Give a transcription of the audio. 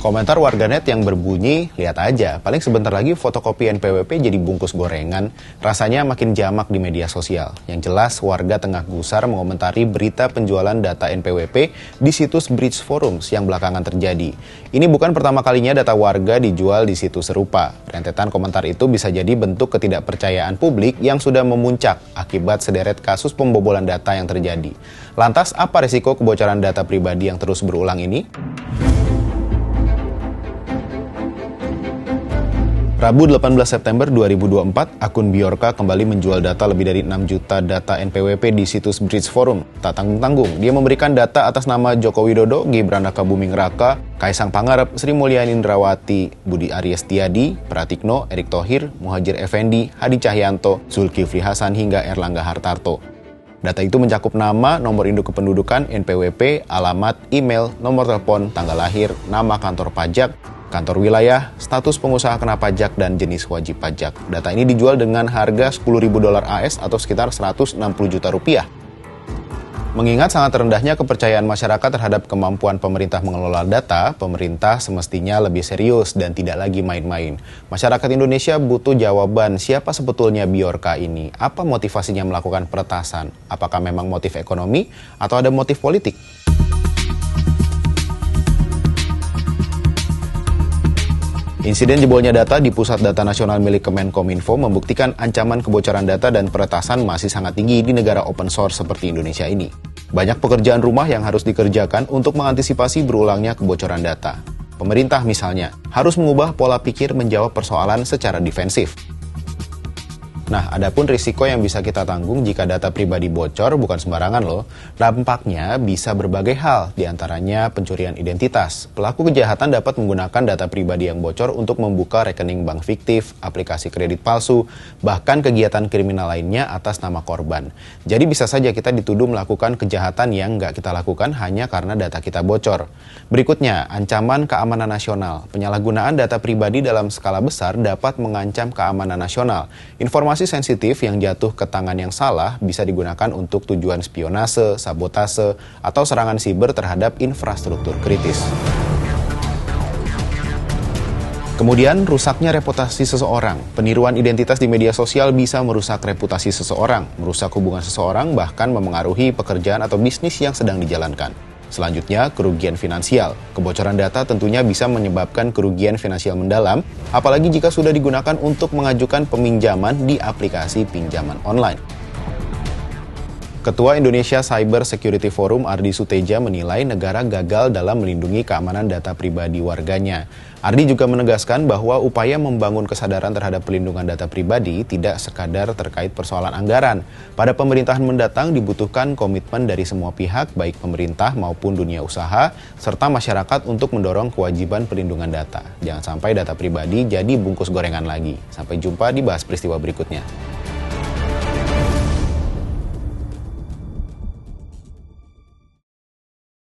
Komentar warganet yang berbunyi, lihat aja, paling sebentar lagi fotokopi NPWP jadi bungkus gorengan, rasanya makin jamak di media sosial. Yang jelas, warga tengah gusar mengomentari berita penjualan data NPWP di situs Bridge Forums yang belakangan terjadi. Ini bukan pertama kalinya data warga dijual di situs serupa. Rentetan komentar itu bisa jadi bentuk ketidakpercayaan publik yang sudah memuncak akibat sederet kasus pembobolan data yang terjadi. Lantas, apa resiko kebocoran data pribadi yang terus berulang ini? Rabu 18 September 2024, akun Bjorka kembali menjual data lebih dari 6 juta data NPWP di situs Bridge Forum. Tak tanggung-tanggung, dia memberikan data atas nama Joko Widodo, Gibran Rakabuming Raka, Kaisang Pangarep, Sri Mulyani Indrawati, Budi Aries Tiadi, Pratikno, Erick Thohir, Muhadjir Effendi, Hadi Cahyanto, Zulkifli Hasan hingga Erlangga Hartarto. Data itu mencakup nama, nomor induk kependudukan, NPWP, alamat, email, nomor telepon, tanggal lahir, nama kantor pajak, kantor wilayah, status pengusaha kena pajak, dan jenis wajib pajak. Data ini dijual dengan harga $10.000 AS atau sekitar 160 juta rupiah. Mengingat sangat rendahnya kepercayaan masyarakat terhadap kemampuan pemerintah mengelola data, pemerintah semestinya lebih serius dan tidak lagi main-main. Masyarakat Indonesia butuh jawaban siapa sebetulnya Bjorka ini, apa motivasinya melakukan peretasan, apakah memang motif ekonomi atau ada motif politik? Insiden jebolnya data di Pusat Data Nasional milik Kemenkominfo membuktikan ancaman kebocoran data dan peretasan masih sangat tinggi di negara open source seperti Indonesia ini. Banyak pekerjaan rumah yang harus dikerjakan untuk mengantisipasi berulangnya kebocoran data. Pemerintah misalnya harus mengubah pola pikir menjawab persoalan secara defensif. Nah, adapun risiko yang bisa kita tanggung jika data pribadi bocor bukan sembarangan loh. Dampaknya bisa berbagai hal, diantaranya pencurian identitas. Pelaku kejahatan dapat menggunakan data pribadi yang bocor untuk membuka rekening bank fiktif, aplikasi kredit palsu, bahkan kegiatan kriminal lainnya atas nama korban. Jadi bisa saja kita dituduh melakukan kejahatan yang nggak kita lakukan hanya karena data kita bocor. Berikutnya, ancaman keamanan nasional. Penyalahgunaan data pribadi dalam skala besar dapat mengancam keamanan nasional. Informasi sensitif yang jatuh ke tangan yang salah bisa digunakan untuk tujuan spionase, sabotase, atau serangan siber terhadap infrastruktur kritis. Kemudian, rusaknya reputasi seseorang. Peniruan identitas di media sosial bisa merusak reputasi seseorang, merusak hubungan seseorang, bahkan memengaruhi pekerjaan atau bisnis yang sedang dijalankan. Selanjutnya, kerugian finansial. Kebocoran data tentunya bisa menyebabkan kerugian finansial mendalam, apalagi jika sudah digunakan untuk mengajukan peminjaman di aplikasi pinjaman online. Ketua Indonesia Cyber Security Forum Ardi Suteja menilai negara gagal dalam melindungi keamanan data pribadi warganya. Ardi juga menegaskan bahwa upaya membangun kesadaran terhadap pelindungan data pribadi tidak sekadar terkait persoalan anggaran. Pada pemerintahan mendatang dibutuhkan komitmen dari semua pihak, baik pemerintah maupun dunia usaha, serta masyarakat untuk mendorong kewajiban perlindungan data. Jangan sampai data pribadi jadi bungkus gorengan lagi. Sampai jumpa di Bahas Peristiwa berikutnya.